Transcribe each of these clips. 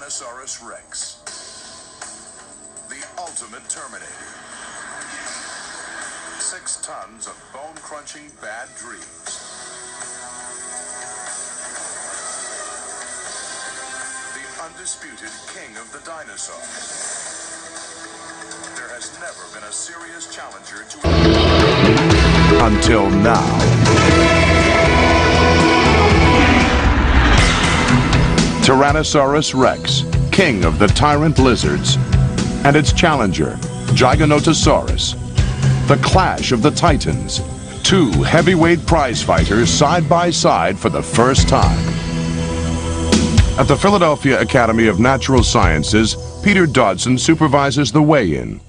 Giganotosaurus Rex, the ultimate Terminator. 6 tons of bone-crunching bad dreams. The undisputed king of the dinosaurs. There has never been a serious challenger to... Until now. Tyrannosaurus Rex, king of the tyrant lizards, and its challenger, Giganotosaurus. The clash of the titans, 2 heavyweight prize fighters side by side for the first time. At the Philadelphia Academy of Natural Sciences, Peter Dodson supervises the weigh-in.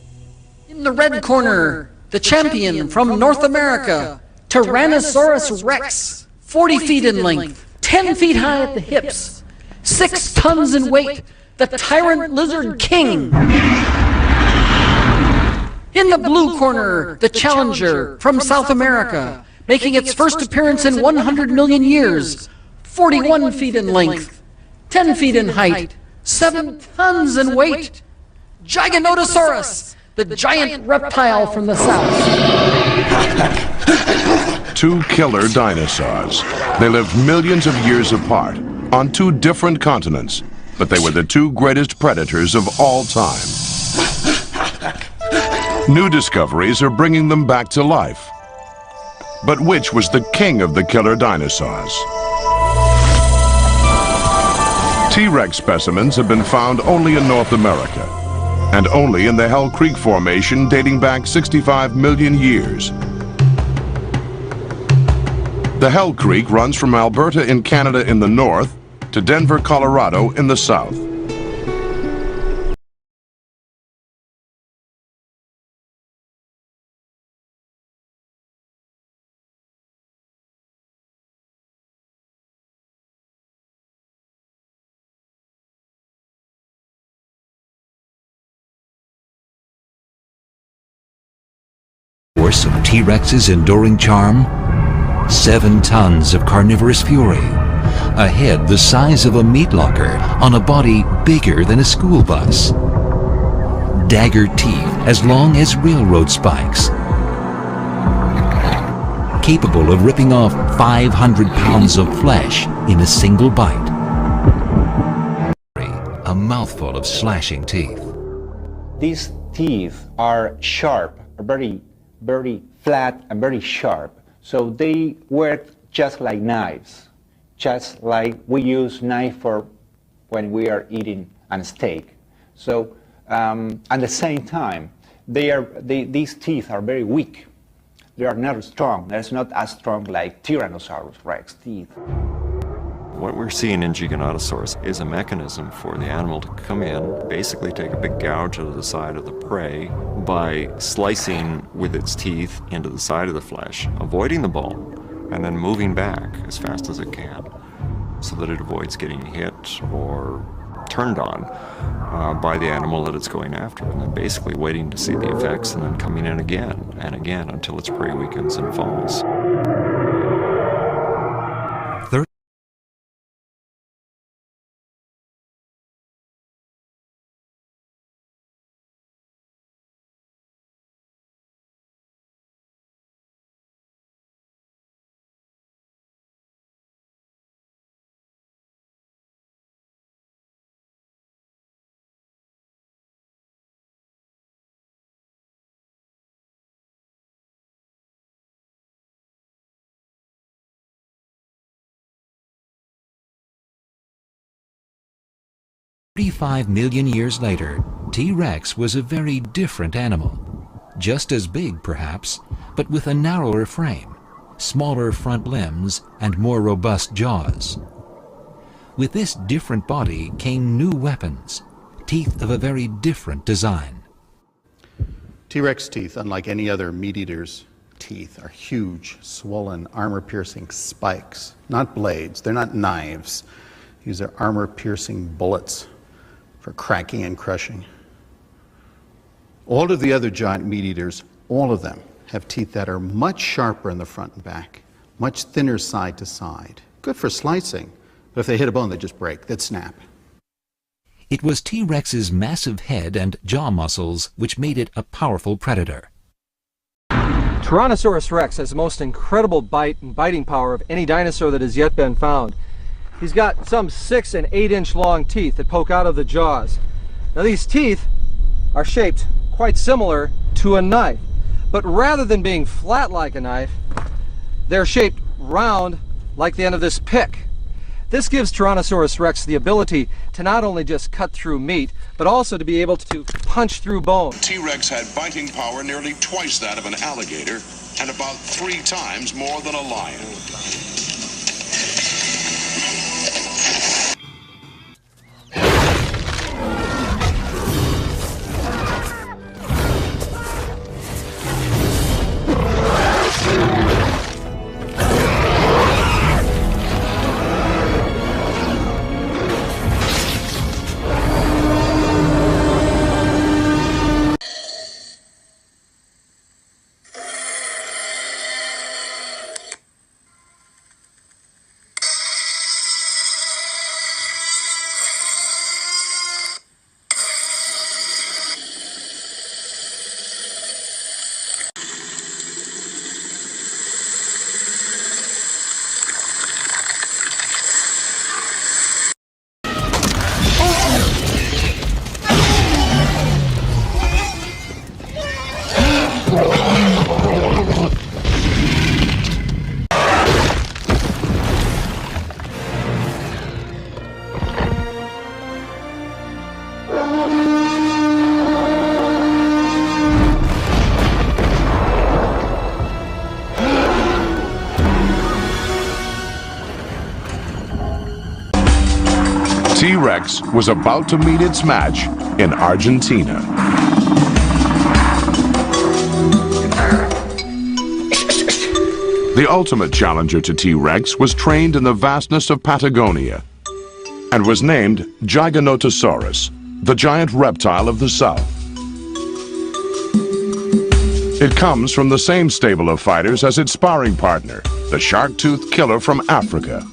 In the red corner, the champion from North America, Tyrannosaurus Rex, 40 feet in length, 10 feet high at the hips, 6 tons in weight, the tyrant lizard king. In the blue corner, the challenger from South America, making its first appearance in 100 million years, 41 feet in length, 10 feet in height, 7 tons in weight, Giganotosaurus, the giant reptile from the south. 2 killer dinosaurs. They lived millions of years apart, on 2 different continents, but they were the 2 greatest predators of all time. New discoveries are bringing them back to life. But which was the king of the killer dinosaurs? T-Rex specimens have been found only in North America, and only in the Hell Creek Formation dating back 65 million years. The Hell Creek runs from Alberta in Canada in the north to Denver, Colorado in the south. Source of T-Rex's enduring charm? 7 tons of carnivorous fury, a head the size of a meat locker on a body bigger than a school bus, dagger teeth as long as railroad spikes, capable of ripping off 500 pounds of flesh in a single bite, a mouthful of slashing teeth. These teeth are sharp, very flat and very sharp. So they work just like knives, just like we use knife for when we are eating a steak. So at the same time, these teeth are very weak. They are not strong. They're not as strong like Tyrannosaurus Rex teeth. What we're seeing in Giganotosaurus is a mechanism for the animal to come in, basically take a big gouge out of the side of the prey by slicing with its teeth into the side of the flesh, avoiding the bone, and then moving back as fast as it can so that it avoids getting hit or turned on by the animal that it's going after, and then basically waiting to see the effects and then coming in again and again until its prey weakens and falls. 35 million years later, T-Rex was a very different animal. Just as big, perhaps, but with a narrower frame, smaller front limbs, and more robust jaws. With this different body came new weapons, teeth of a very different design. T-Rex teeth, unlike any other meat-eater's teeth, are huge, swollen, armor-piercing spikes. Not blades, they're not knives. These are armor-piercing bullets for cracking and crushing. All of the other giant meat-eaters, all of them, have teeth that are much sharper in the front and back, much thinner side to side. Good for slicing, but if they hit a bone, they just break, they'd snap. It was T-Rex's massive head and jaw muscles which made it a powerful predator. Tyrannosaurus rex has the most incredible bite and biting power of any dinosaur that has yet been found. He's got some 6 and 8 inch long teeth that poke out of the jaws. Now these teeth are shaped quite similar to a knife, but rather than being flat like a knife, they're shaped round like the end of this pick. This gives Tyrannosaurus rex the ability to not only just cut through meat, but also to be able to punch through bone. T-Rex had biting power nearly twice that of an alligator and about 3 times more than a lion. T-Rex was about to meet its match in Argentina. The ultimate challenger to T-Rex was trained in the vastness of Patagonia and was named Giganotosaurus, the giant reptile of the south. It comes from the same stable of fighters as its sparring partner, the shark-toothed killer from Africa.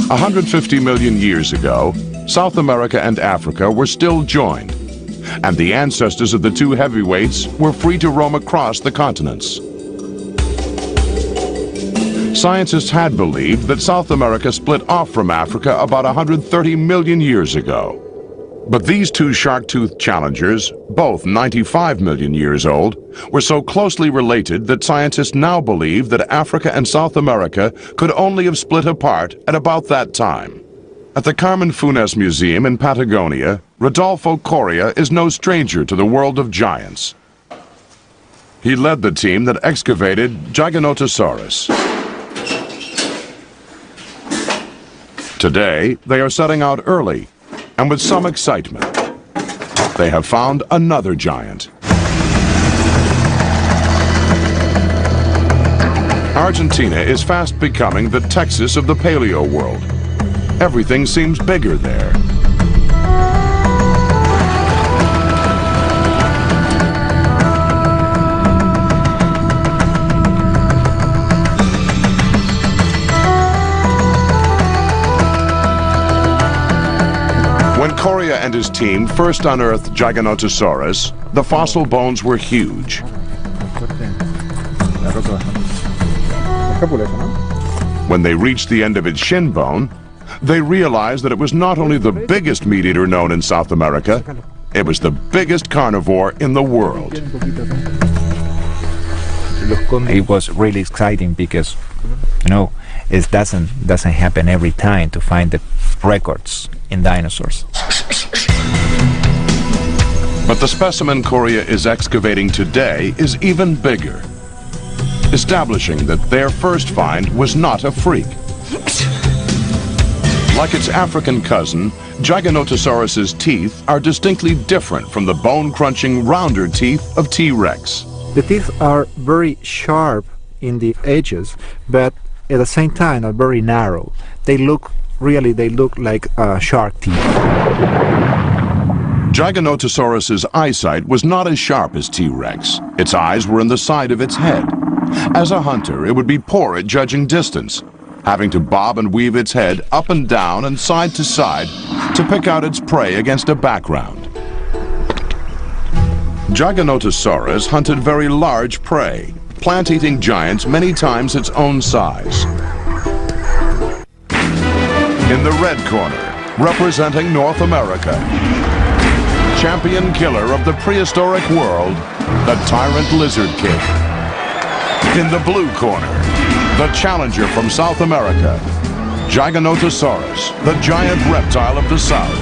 150 million years ago, South America and Africa were still joined, and the ancestors of the two heavyweights were free to roam across the continents. Scientists had believed that South America split off from Africa about 130 million years ago. But these two shark-toothed challengers, both 95 million years old, were so closely related that scientists now believe that Africa and South America could only have split apart at about that time. At the Carmen Funes Museum in Patagonia, Rodolfo Coria is no stranger to the world of giants. He led the team that excavated Giganotosaurus. Today, they are setting out early, and with some excitement. They have found another giant. Argentina is fast becoming the Texas of the paleo world. Everything seems bigger there. When Coria and his team first unearthed Giganotosaurus, the fossil bones were huge. When they reached the end of its shin bone, they realized that it was not only the biggest meat eater known in South America, it was the biggest carnivore in the world. It was really exciting because, you know, it doesn't happen every time to find the records in dinosaurs. But the specimen Coria is excavating today is even bigger, establishing that their first find was not a freak. Like its African cousin, Giganotosaurus's teeth are distinctly different from the bone-crunching, rounder teeth of T-Rex. The teeth are very sharp in the edges, but at the same time are very narrow. They look like shark teeth. Giganotosaurus's eyesight was not as sharp as T-Rex. Its eyes were in the side of its head. As a hunter, it would be poor at judging distance. having to bob and weave its head up and down and side to side to pick out its prey against a background. Giganotosaurus hunted very large prey, plant-eating giants many times its own size. In the red corner, representing North America, champion killer of the prehistoric world, the tyrant lizard king. In the blue corner, the challenger from South America, Giganotosaurus, the giant reptile of the South.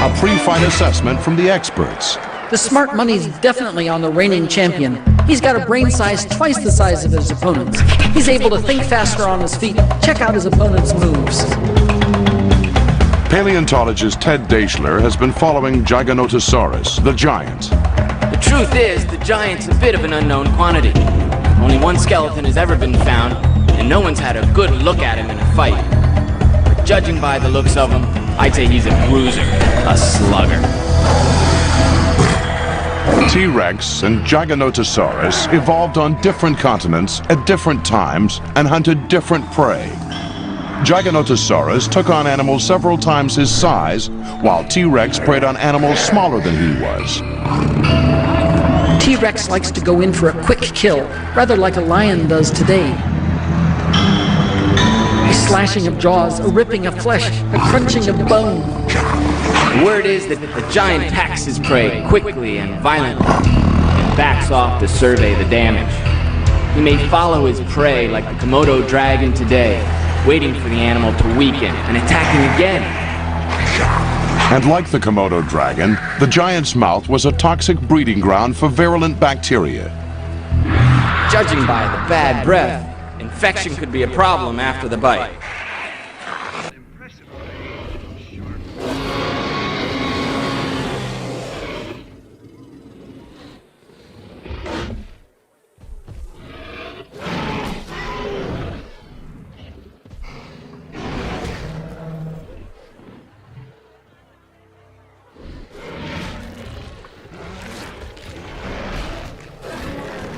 A pre-fight assessment from the experts. The smart money's definitely on the reigning champion. He's got a brain size twice the size of his opponents. He's able to think faster on his feet, check out his opponent's moves. Paleontologist Ted Deichler has been following Giganotosaurus, the giant. The truth is, the giant's a bit of an unknown quantity. Only one skeleton has ever been found, and no one's had a good look at him in a fight. But judging by the looks of him, I'd say he's a bruiser, a slugger. T-Rex and Giganotosaurus evolved on different continents at different times and hunted different prey. Giganotosaurus took on animals several times his size, while T-Rex preyed on animals smaller than he was. T-Rex likes to go in for a quick kill, rather like a lion does today. A slashing of jaws, a ripping of flesh, a crunching of bone. The word is that the giant packs his prey quickly and violently, and backs off to survey the damage. He may follow his prey like the Komodo dragon today, waiting for the animal to weaken and attacking again. And like the Komodo dragon, the giant's mouth was a toxic breeding ground for virulent bacteria. Judging by the bad breath, infection could be a problem after the bite.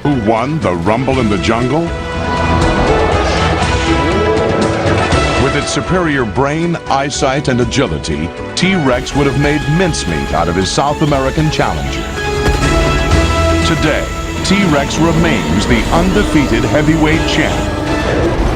Who won the Rumble in the Jungle? With its superior brain, eyesight, and agility, T-Rex would have made mincemeat out of his South American challenger. Today, T-Rex remains the undefeated heavyweight champ.